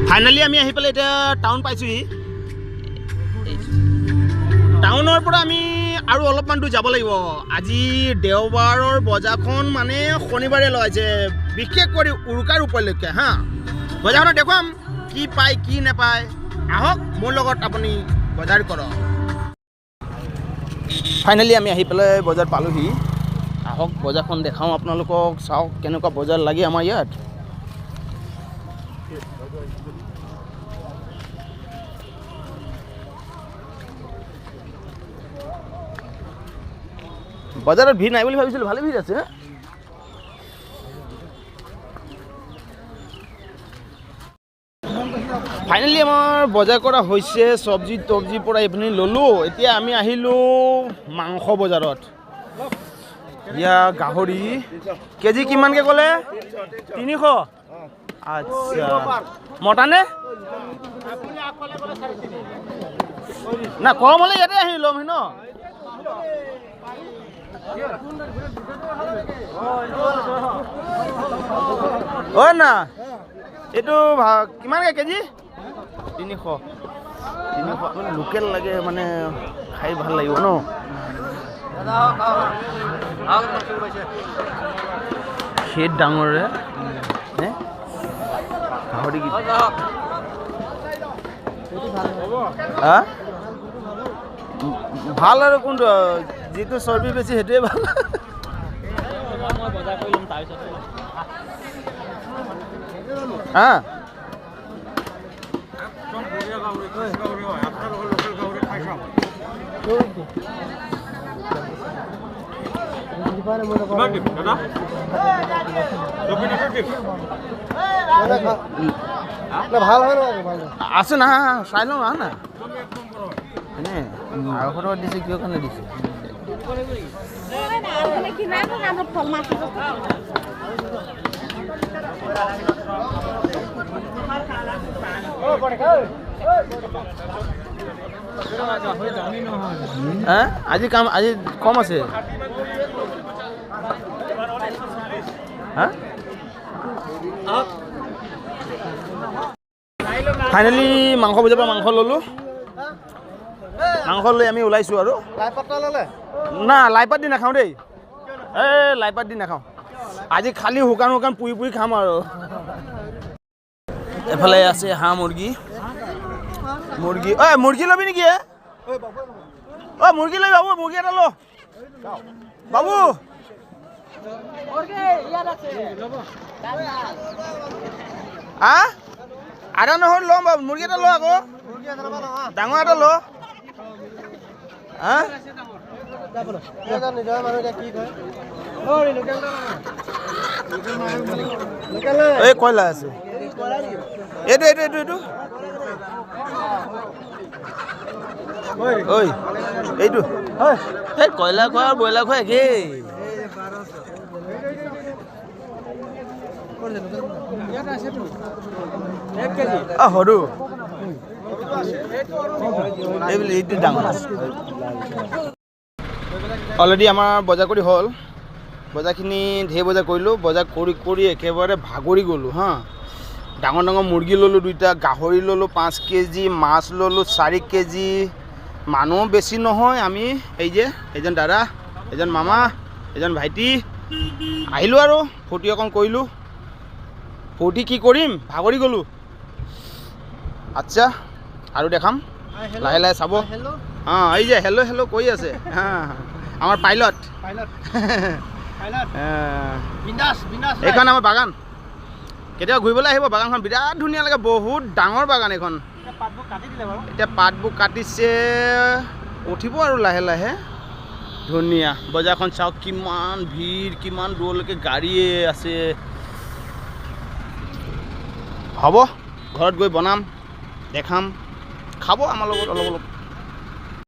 Finally আমি আহি পেলাই এতিয়া টাউন পাইছোঁহি। টাউনৰ পৰা আমি আৰু অলপমান দূৰ যাব লাগিব। আজি দেওবাৰৰ বজাৰখন মানে শনিবাৰে লগাইছে, বিশেষ কৰি উৰুকাৰ উপলক্ষে হা। বজাৰখনত দেখুৱাম কি পায় কি নাপায়, আহক মোৰ লগত আপুনি বজাৰ কৰক। ফাইনেলি আমি আহি পেলাই বজাৰ পালোহি। আহক বজাৰখন দেখাওঁ আপোনালোকক, চাওক কেনেকুৱা বজাৰ লাগে আমাৰ ইয়াত। বজাৰত ভিৰ নাই বুলি ভাবিছিলোঁ, ভালে ভিৰ আছে। ফাইনেলি আমাৰ বজাৰ কৰা হৈছে, চব্জি তব্জিৰ পৰা এইখিনি ল'লোঁ। এতিয়া আমি আহিলোঁ মাংস বজাৰত। ইয়া গাহৰি কেজি কিমানকৈ ক'লে? 300। আচ্ছা, মটানে না কম হ'লে ইয়াতে আহি ল'ম ন। অ' না এইটো কিমানকৈ কেজি? 300 মানে লোকেল লাগে, মানে খাই ভাল লাগিব ন। খেত ডাঙৰে গাহৰি ভাল আৰু কোনটো, যিটো চৰ্বি বেছি সেইটোৱে ভাল। হা ভাল হয় আছো না, চাই লওঁ আহ না। এনে আৰু ঘৰত দিছে কিয় কাৰণে দিছে? আজি কাম আজি কম আছে। ফাইনেলি মাংস বজাৰ পৰা মাংস ল'লোঁ। মাংস লৈ আমি ওলাইছোঁ আৰু। না লাইপাত দি নাখাওঁ দেই, লাইপাত দি নাখাওঁ। আজি খালি শুকান শুকান পুৰি পুৰি খাম আৰু। এফালে আছে হাঁহ মুৰ্গী। মুৰ্গী ল'বি নেকি? মুৰ্গী লৈ বাবু, মুৰ্গী এটা ল বাবু। আদা নহৰু ল'ম বাবু, মুৰ্গী এটা ল আকৌ, ডাঙৰ এটা ল। এই কয়লা আছে, এইটো এইটো এইটো এইটো ঐ এইটো এই কয়লা খোৱা আৰু ব্ৰইলাৰ খোৱা একেই। সৰু এইটো ডাঙৰ। অলৰেডি আমাৰ বজাৰ কৰি হ'ল। বজাৰখিনি ঢেৰ বজাৰ কৰিলোঁ। বজাৰ কৰি কৰি একেবাৰে ভাগৰি গ'লোঁ হা। ডাঙৰ ডাঙৰ মুৰ্গী ল'লোঁ 2টা, গাহৰি ল'লোঁ 5 কেজি, মাছ ল'লোঁ 4 কেজি। মানুহ বেছি নহয়, আমি এই যে এজন দাদা, এজন মামা, এজন ভাইটি আহিলোঁ আৰু ফূৰ্তি অকণ কৰিলোঁ। ফূৰ্তি কি কৰিম, ভাগৰি গ'লোঁ। আচ্ছা আৰু দেখাম লাহে লাহে চাব। এই যে হেল্ল' হেল্ল' কৈ আছে আমাৰ পাইলট। এইখন আমাৰ বাগান, কেতিয়াবা ঘূৰিবলৈ আহিব। বাগানখন বিৰাট ধুনীয়া লাগে, বহুত ডাঙৰ বাগান এইখন। এতিয়া পাতবোৰ কাটিছে, উঠিব আৰু লাহে লাহে। ধুনীয়া বজাৰখন চাওক, কিমান ভিৰ, কিমান দূৰলৈকে গাড়ীয়ে আছে। হ'ব ঘৰত গৈ বনাম, দেখাম, খাব আমাৰ লগত অলপ অলপ।